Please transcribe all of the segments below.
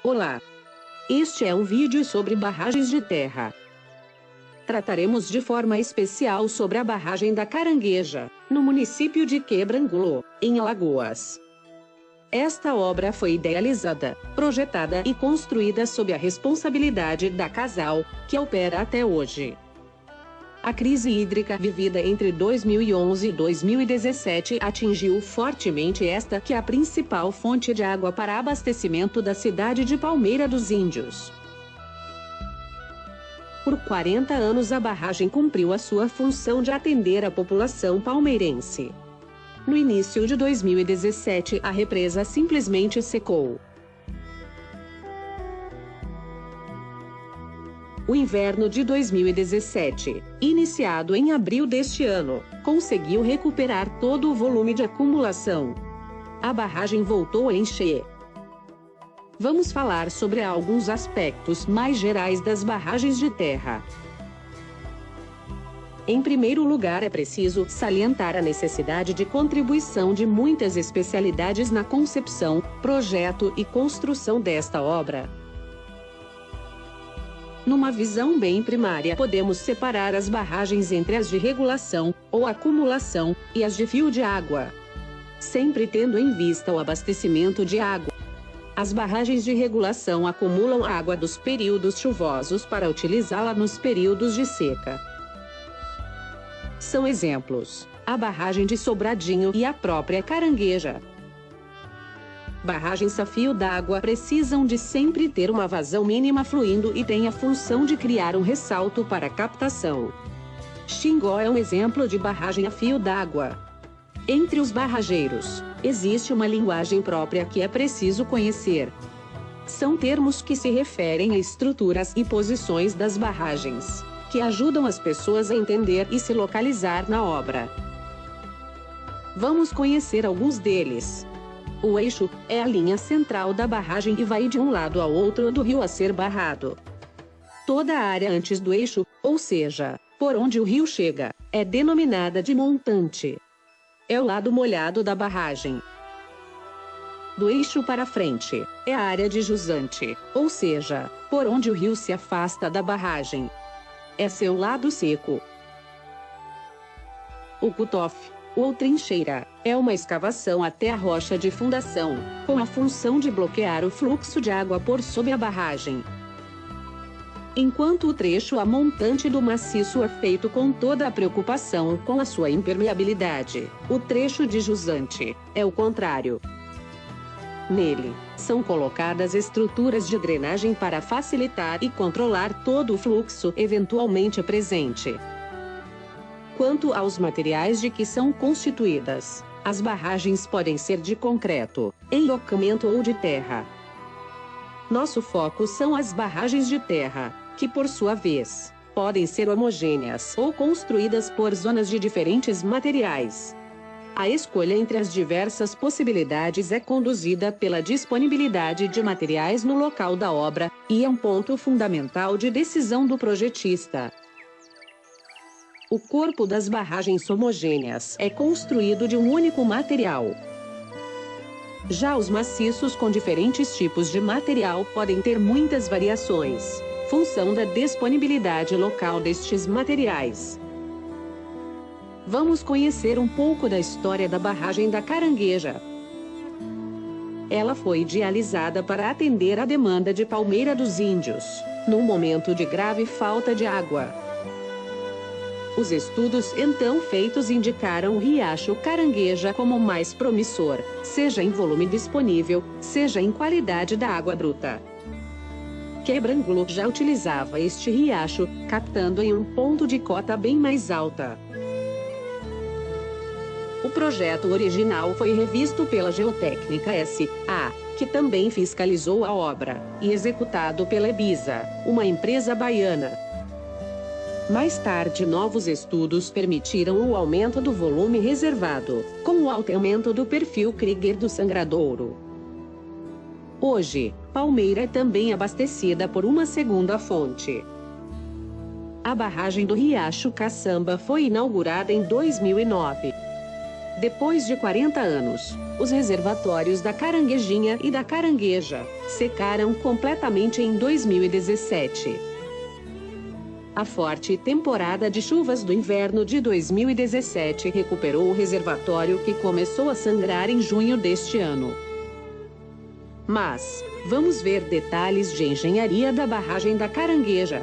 Olá! Este é um vídeo sobre barragens de terra. Trataremos de forma especial sobre a barragem da Carangueja, no município de Quebrangulo, em Alagoas. Esta obra foi idealizada, projetada e construída sob a responsabilidade da Casal, que opera até hoje. A crise hídrica vivida entre 2011 e 2017 atingiu fortemente esta que é a principal fonte de água para abastecimento da cidade de Palmeira dos Índios. Por 40 anos a barragem cumpriu a sua função de atender a população palmeirense. No início de 2017 a represa simplesmente secou. O inverno de 2017, iniciado em abril deste ano, conseguiu recuperar todo o volume de acumulação. A barragem voltou a encher. Vamos falar sobre alguns aspectos mais gerais das barragens de terra. Em primeiro lugar, é preciso salientar a necessidade de contribuição de muitas especialidades na concepção, projeto e construção desta obra. Numa visão bem primária, podemos separar as barragens entre as de regulação, ou acumulação, e as de fio de água. Sempre tendo em vista o abastecimento de água. As barragens de regulação acumulam água dos períodos chuvosos para utilizá-la nos períodos de seca. São exemplos: a barragem de Sobradinho e a própria Carangueja. Barragens a fio d'água precisam de sempre ter uma vazão mínima fluindo e têm a função de criar um ressalto para a captação. Xingó é um exemplo de barragem a fio d'água. Entre os barrageiros, existe uma linguagem própria que é preciso conhecer. São termos que se referem a estruturas e posições das barragens, que ajudam as pessoas a entender e se localizar na obra. Vamos conhecer alguns deles. O eixo é a linha central da barragem e vai de um lado ao outro do rio a ser barrado. Toda a área antes do eixo, ou seja, por onde o rio chega, é denominada de montante. É o lado molhado da barragem. Do eixo para frente, é a área de jusante, ou seja, por onde o rio se afasta da barragem. É seu lado seco. O cutoff, ou trincheira, é uma escavação até a rocha de fundação, com a função de bloquear o fluxo de água por sob a barragem. Enquanto o trecho a montante do maciço é feito com toda a preocupação com a sua impermeabilidade, o trecho de jusante é o contrário. Nele, são colocadas estruturas de drenagem para facilitar e controlar todo o fluxo eventualmente presente. Quanto aos materiais de que são constituídas, as barragens podem ser de concreto, enlocamento ou de terra. Nosso foco são as barragens de terra, que por sua vez, podem ser homogêneas ou construídas por zonas de diferentes materiais. A escolha entre as diversas possibilidades é conduzida pela disponibilidade de materiais no local da obra, e é um ponto fundamental de decisão do projetista. O corpo das barragens homogêneas é construído de um único material. Já os maciços com diferentes tipos de material podem ter muitas variações, função da disponibilidade local destes materiais. Vamos conhecer um pouco da história da barragem da Carangueja. Ela foi idealizada para atender à demanda de Palmeira dos Índios, num momento de grave falta de água. Os estudos então feitos indicaram o riacho Carangueja como mais promissor, seja em volume disponível, seja em qualidade da água bruta. Quebrangulo já utilizava este riacho, captando em um ponto de cota bem mais alta. O projeto original foi revisto pela Geotécnica S.A., que também fiscalizou a obra, e executado pela Ebisa, uma empresa baiana. Mais tarde, novos estudos permitiram o aumento do volume reservado, com o aumento do perfil Krieger do sangradouro. Hoje, Palmeira é também abastecida por uma segunda fonte. A barragem do Riacho Caçamba foi inaugurada em 2009. Depois de 40 anos, Os reservatórios da Caranguejinha e da Carangueja secaram completamente em 2017. A forte temporada de chuvas do inverno de 2017 recuperou o reservatório, que começou a sangrar em junho deste ano. Mas vamos ver detalhes de engenharia da barragem da Carangueja.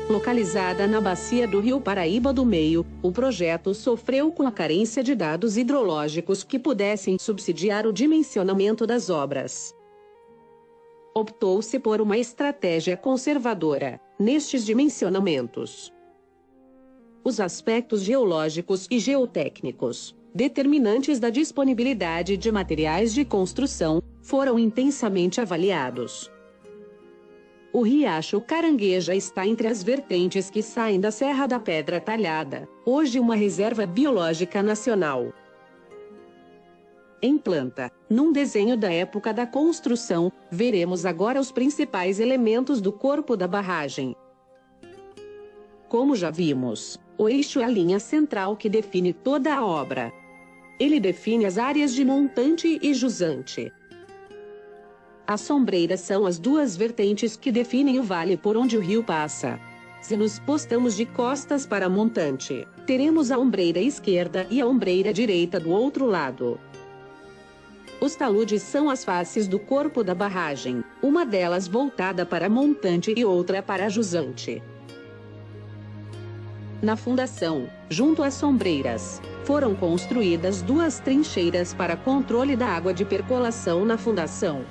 Localizada na bacia do Rio Paraíba do Meio, o projeto sofreu com a carência de dados hidrológicos que pudessem subsidiar o dimensionamento das obras. Optou-se por uma estratégia conservadora nestes dimensionamentos. Os aspectos geológicos e geotécnicos, determinantes da disponibilidade de materiais de construção, foram intensamente avaliados. O riacho Carangueja está entre as vertentes que saem da Serra da Pedra Talhada, hoje uma reserva biológica nacional. Em planta, num desenho da época da construção, veremos agora os principais elementos do corpo da barragem. Como já vimos, o eixo é a linha central que define toda a obra. Ele define as áreas de montante e jusante. As sombreiras são as duas vertentes que definem o vale por onde o rio passa. Se nos postamos de costas para montante, teremos a ombreira esquerda e a ombreira direita do outro lado. Os taludes são as faces do corpo da barragem, uma delas voltada para montante e outra para jusante. Na fundação, junto às sombreiras, foram construídas duas trincheiras para controle da água de percolação na fundação.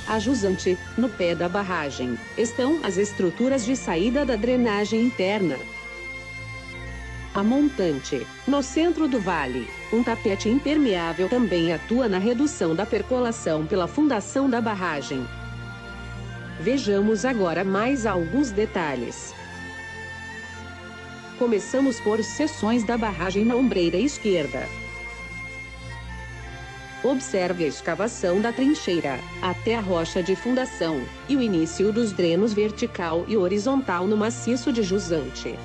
A jusante, no pé da barragem, estão as estruturas de saída da drenagem interna. A montante, no centro do vale, um tapete impermeável também atua na redução da percolação pela fundação da barragem. Vejamos agora mais alguns detalhes. Começamos por seções da barragem na ombreira esquerda. Observe a escavação da trincheira, até a rocha de fundação, e o início dos drenos vertical e horizontal no maciço de jusante.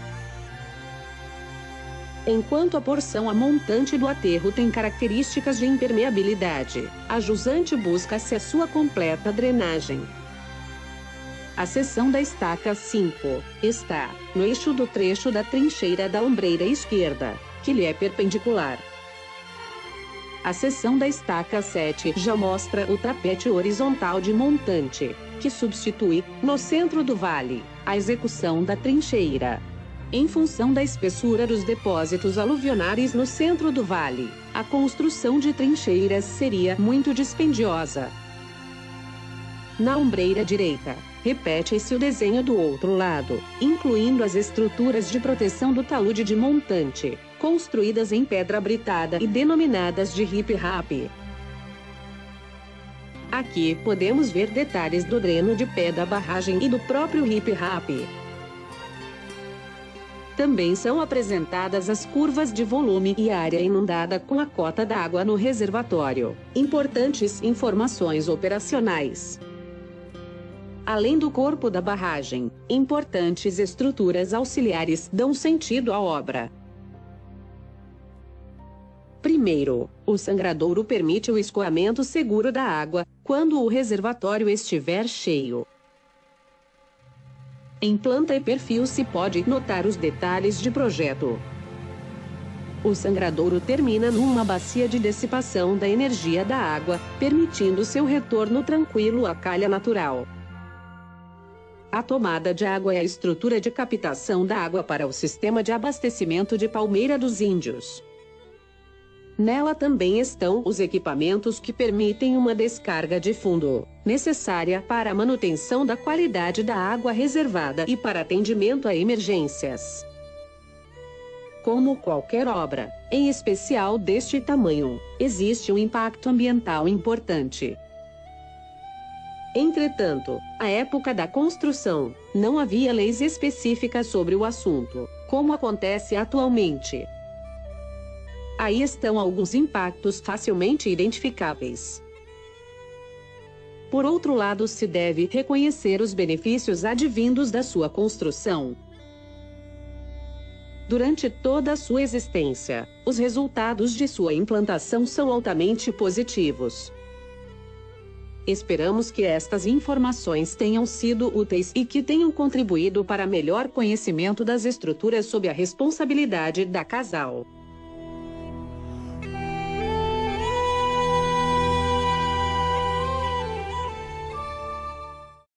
Enquanto a porção a montante do aterro tem características de impermeabilidade, a jusante busca-se a sua completa drenagem. A seção da estaca 5 está no eixo do trecho da trincheira da ombreira esquerda, que lhe é perpendicular. A seção da estaca 7 já mostra o tapete horizontal de montante, que substitui, no centro do vale, a execução da trincheira. Em função da espessura dos depósitos aluvionares no centro do vale, a construção de trincheiras seria muito dispendiosa. Na ombreira direita, repete-se o desenho do outro lado, incluindo as estruturas de proteção do talude de montante, construídas em pedra britada e denominadas de hip-rap. Aqui podemos ver detalhes do dreno de pé da barragem e do próprio hip-rap. Também são apresentadas as curvas de volume e área inundada com a cota d'água no reservatório, importantes informações operacionais. Além do corpo da barragem, importantes estruturas auxiliares dão sentido à obra. Primeiro, o sangradouro permite o escoamento seguro da água, quando o reservatório estiver cheio. Em planta e perfil se pode notar os detalhes de projeto. O sangradouro termina numa bacia de dissipação da energia da água, permitindo seu retorno tranquilo à calha natural. A tomada de água é a estrutura de captação da água para o sistema de abastecimento de Palmeira dos Índios. Nela também estão os equipamentos que permitem uma descarga de fundo, necessária para a manutenção da qualidade da água reservada e para atendimento a emergências. Como qualquer obra, em especial deste tamanho, existe um impacto ambiental importante. Entretanto, à época da construção, não havia leis específicas sobre o assunto, como acontece atualmente. Aí estão alguns impactos facilmente identificáveis. Por outro lado, se deve reconhecer os benefícios advindos da sua construção. Durante toda a sua existência, os resultados de sua implantação são altamente positivos. Esperamos que estas informações tenham sido úteis e que tenham contribuído para melhor conhecimento das estruturas sob a responsabilidade da Casal.